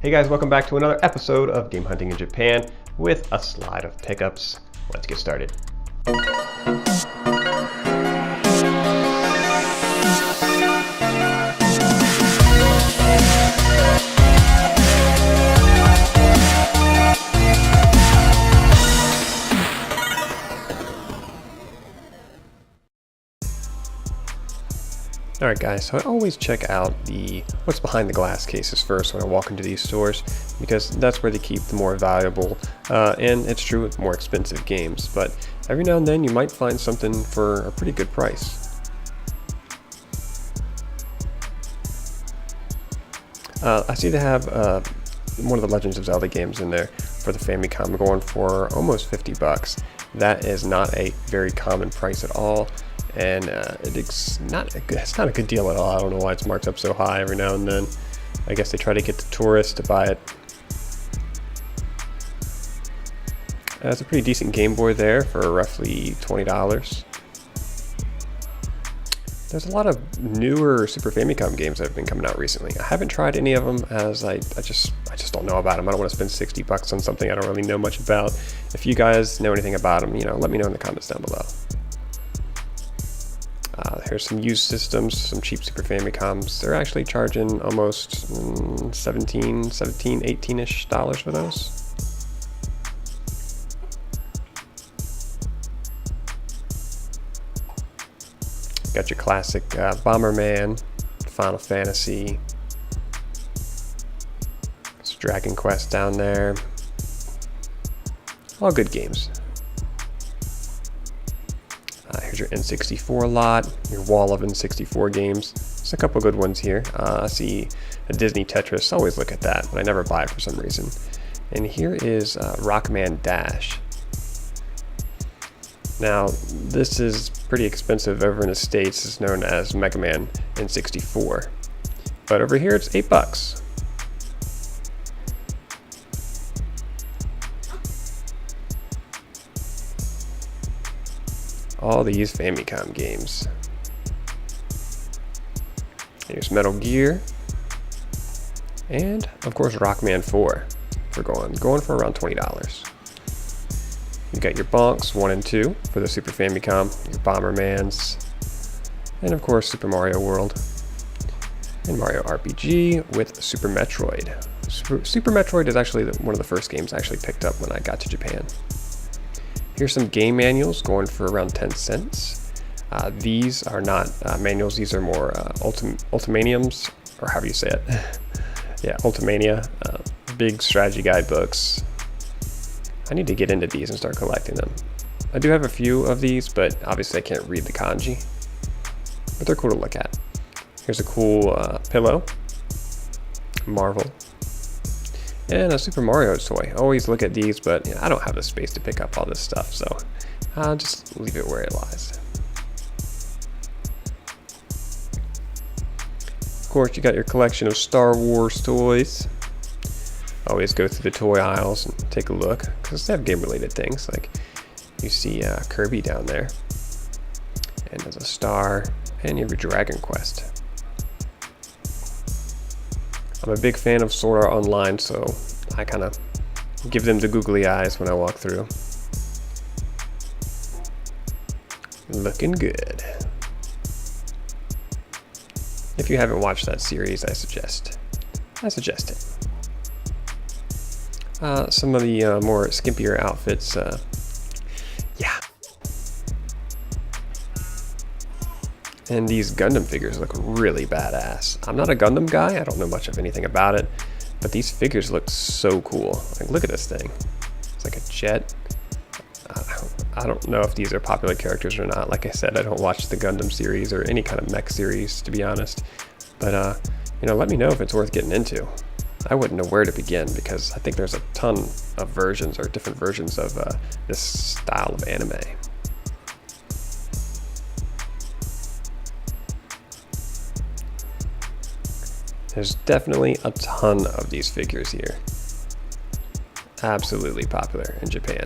Hey guys, welcome back to another episode of Game Hunting in Japan with a slide of pickups. Let's get started. Alright guys, so I always check out what's behind the glass cases first when I walk into these stores, because that's where they keep the more valuable, and it's true with more expensive games, but every now and then you might find something for a pretty good price. I see they have one of the Legends of Zelda games in there for the Famicom going for almost 50 bucks. That is not a very common price at all. And it's not a good deal at all. I don't know why it's marked up so high every now and then. I guess they try to get the tourists to buy it. It's a pretty decent Game Boy there for roughly $20. There's a lot of newer Super Famicom games that have been coming out recently. I haven't tried any of them, as I just don't know about them. I don't want to spend 60 bucks on something I don't really know much about. If you guys know anything about them, let me know in the comments down below. Here's some used systems, some cheap Super Famicoms. They're actually charging almost $18-ish for those. Got your classic Bomberman, Final Fantasy. There's Dragon Quest down there. All good games. Here's your N64 lot, your wall of N64 games. There's a couple good ones here. I see a Disney Tetris, always look at that, but I never buy it for some reason. And here is Rockman Dash. Now, this is pretty expensive over in the States. It's known as Mega Man N64. But over here it's 8 bucks. All these Famicom games. Here's Metal Gear, and of course Rockman 4 for going for around $20. You got your Bonks 1 and 2 for the Super Famicom, your Bombermans, and of course Super Mario World and Mario RPG with Super Metroid. Super Metroid is actually one of the first games I actually picked up when I got to Japan. Here's some game manuals going for around 10 cents. These are not manuals, these are more Ultimaniums, or however you say it. Yeah, Ultimania, big strategy guidebooks. I need to get into these and start collecting them. I do have a few of these, but obviously I can't read the kanji. But they're cool to look at. Here's a cool pillow, Marvel. And a Super Mario toy. Always look at these, but I don't have the space to pick up all this stuff, so I'll just leave it where it lies. Of course, you got your collection of Star Wars toys. Always go through the toy aisles and take a look, because they have game-related things. Like you see Kirby down there, and there's a star, and you have your Dragon Quest. I'm a big fan of Sword Art Online, so I kind of give them the googly eyes when I walk through. Looking good. If you haven't watched that series, I suggest it. Some of the more skimpier outfits, yeah. And these Gundam figures look really badass. I'm not a Gundam guy, I don't know much of anything about it, but these figures look so cool. Like, look at this thing. It's like a jet. I don't know if these are popular characters or not. Like I said, I don't watch the Gundam series or any kind of mech series, to be honest. But, let me know if it's worth getting into. I wouldn't know where to begin, because I think there's a ton of versions or different versions of this style of anime. There's definitely a ton of these figures here. Absolutely popular in Japan.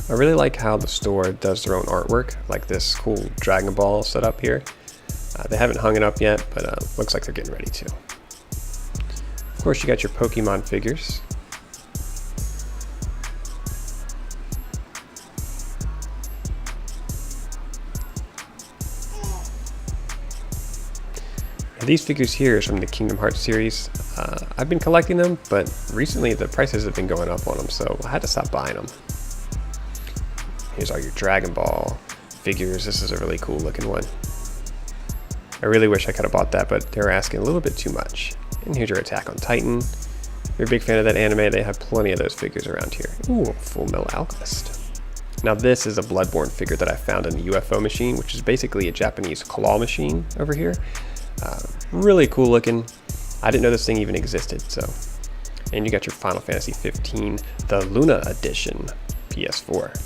I really like how the store does their own artwork, like this cool Dragon Ball setup here. They haven't hung it up yet, but looks like they're getting ready to. Of course, you got your Pokemon figures. These figures here are from the Kingdom Hearts series. I've been collecting them, but recently the prices have been going up on them, so I had to stop buying them. Here's all your Dragon Ball figures. This is a really cool looking one. I really wish I could have bought that, but they were asking a little bit too much. And here's your Attack on Titan. If you're a big fan of that anime, they have plenty of those figures around here. Ooh, Full Metal Alchemist. Now this is a Bloodborne figure that I found in the UFO machine, which is basically a Japanese claw machine over here. Really cool looking. I didn't know this thing even existed, so. And you got your Final Fantasy 15, the Luna Edition, PS4.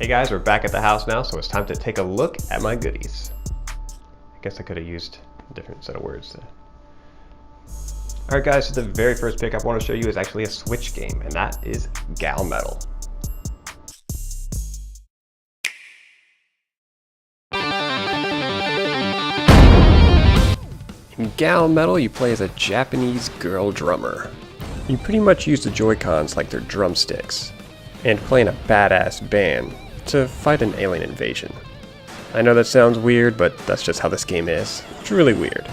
Hey guys, we're back at the house now, so it's time to take a look at my goodies. I guess I could have used a different set of words there. Alright guys, so the very first pick I want to show you is actually a Switch game, and that is Gal Metal. In Gal Metal, you play as a Japanese girl drummer. You pretty much use the Joy-Cons like they're drumsticks, and play in a badass band to fight an alien invasion. I know that sounds weird, but that's just how this game is. It's really weird.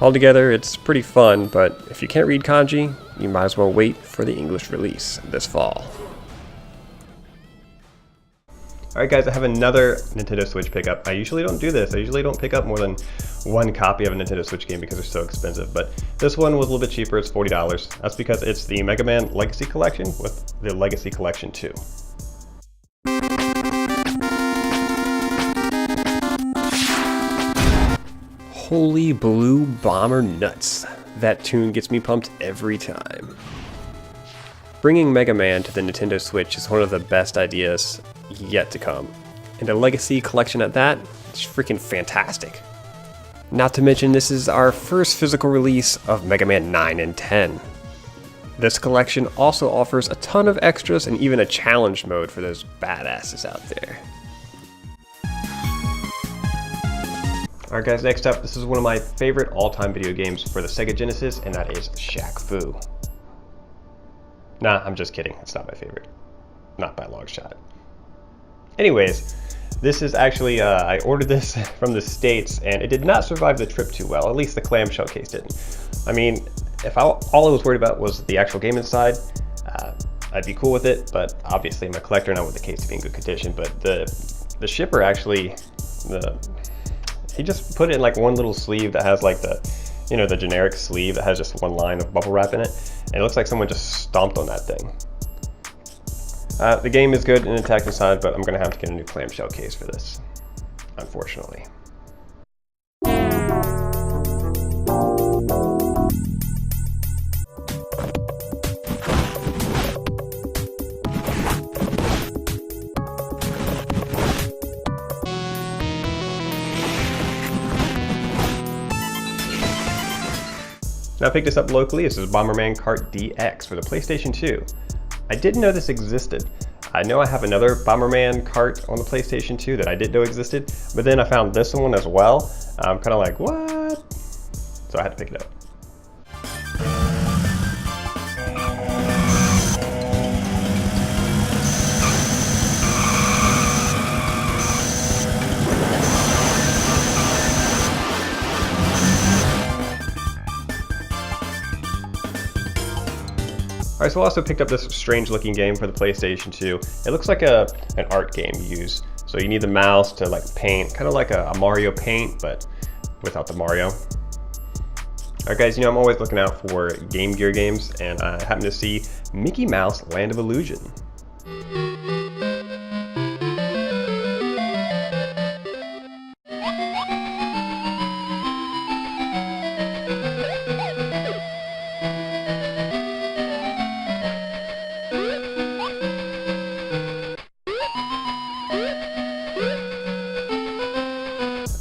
Altogether, it's pretty fun, but if you can't read kanji, you might as well wait for the English release this fall. Alright guys, I have another Nintendo Switch pickup. I usually don't do this. I usually don't pick up more than one copy of a Nintendo Switch game because they're so expensive, but this one was a little bit cheaper. It's $40. That's because it's the Mega Man Legacy Collection with the Legacy Collection 2. Holy blue bomber nuts. That tune gets me pumped every time. Bringing Mega Man to the Nintendo Switch is one of the best ideas yet to come. And a Legacy Collection at that, it's freaking fantastic. Not to mention this is our first physical release of Mega Man 9 and 10. This collection also offers a ton of extras and even a challenge mode for those badasses out there. Alright guys, next up, this is one of my favorite all-time video games for the Sega Genesis, and that is Shaq Fu. Nah, I'm just kidding. It's not my favorite. Not by a long shot. Anyways, this is actually, I ordered this from the States, and it did not survive the trip too well. At least the clamshell case didn't. I mean, if all I was worried about was the actual game inside, I'd be cool with it, but obviously I'm a collector and I want the case to be in good condition. But the shipper actually, he just put it in like one little sleeve that has like the, you know, the generic sleeve that has just one line of bubble wrap in it. And it looks like someone just stomped on that thing. The game is good and intact inside, but I'm going to have to get a new clamshell case for this, unfortunately. Now I picked this up locally. This is Bomberman Kart DX for the PlayStation 2. I didn't know this existed. I know I have another Bomberman Kart on the PlayStation 2 that I didn't know existed, but then I found this one as well. I'm kind of like, what? So I had to pick it up. Alright, so I also picked up this strange looking game for the PlayStation 2. It looks like an art game you use. So you need the mouse to like paint, kind of like a Mario Paint, but without the Mario. Alright guys, you know I'm always looking out for Game Gear games, and I happened to see Mickey Mouse Land of Illusion.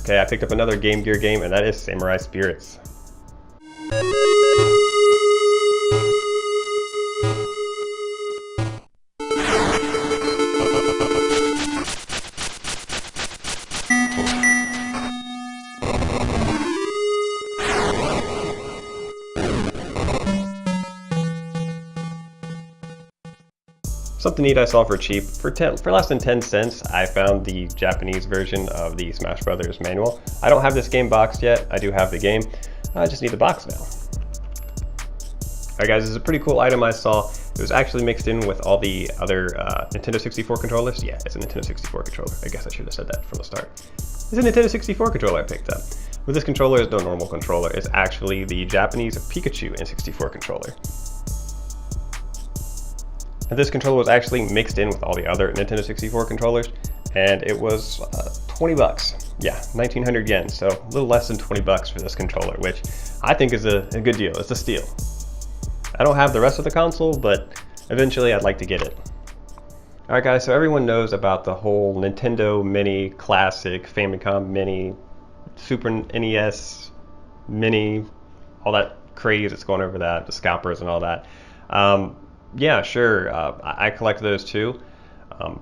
Okay, I picked up another Game Gear game, and that is Samurai Spirits. Something neat I saw for cheap, for less than 10 cents, I found the Japanese version of the Smash Brothers manual. I don't have this game boxed yet, I do have the game, I just need the box now. Alright guys, this is a pretty cool item I saw. It was actually mixed in with all the other Nintendo 64 controllers. Yeah, it's a Nintendo 64 controller. I guess I should have said that from the start. It's a Nintendo 64 controller I picked up. But this controller is no normal controller. It's actually the Japanese Pikachu N64 controller. And this controller was actually mixed in with all the other Nintendo 64 controllers, and it was 20 bucks. Yeah, 1900 yen, so a little less than 20 bucks for this controller, which I think is a good deal. It's a steal. I don't have the rest of the console, but eventually I'd like to get it. Alright guys, so everyone knows about the whole Nintendo Mini Classic, Famicom Mini, Super NES Mini, all that craze that's going over that, the scalpers and all that. Yeah, sure, I collect those too,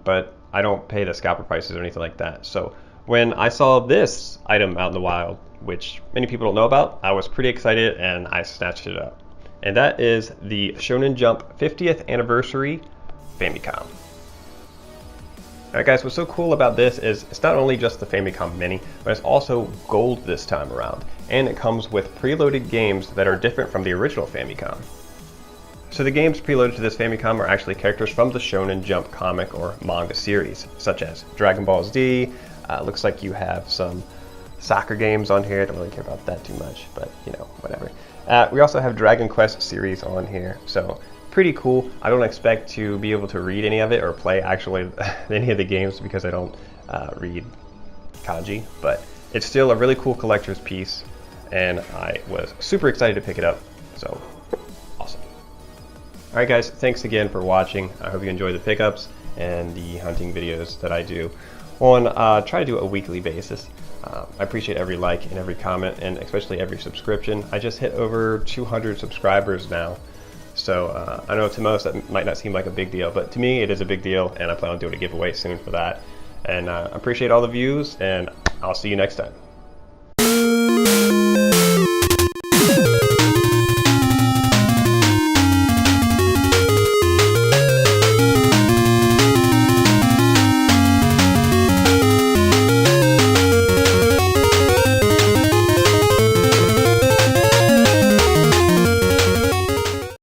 but I don't pay the scalper prices or anything like that. So when I saw this item out in the wild, which many people don't know about, I was pretty excited and I snatched it up. And that is the Shonen Jump 50th Anniversary Famicom. Alright guys, what's so cool about this is it's not only just the Famicom Mini, but it's also gold this time around. And it comes with preloaded games that are different from the original Famicom. So the games preloaded to this Famicom are actually characters from the Shonen Jump comic or manga series, such as Dragon Ball Z. Looks like you have some soccer games on here. I don't really care about that too much, but you know, whatever. We also have Dragon Quest series on here, so pretty cool. I don't expect to be able to read any of it or play actually any of the games because I don't read kanji, but it's still a really cool collector's piece, and I was super excited to pick it up, so awesome. Alright guys, thanks again for watching. I hope you enjoy the pickups and the hunting videos that I do on try to do a weekly basis. I appreciate every like and every comment, and especially every subscription. I just hit over 200 subscribers now, so I know to most that might not seem like a big deal, but to me it is a big deal, and I plan on doing a giveaway soon for that. And I appreciate all the views, and I'll see you next time.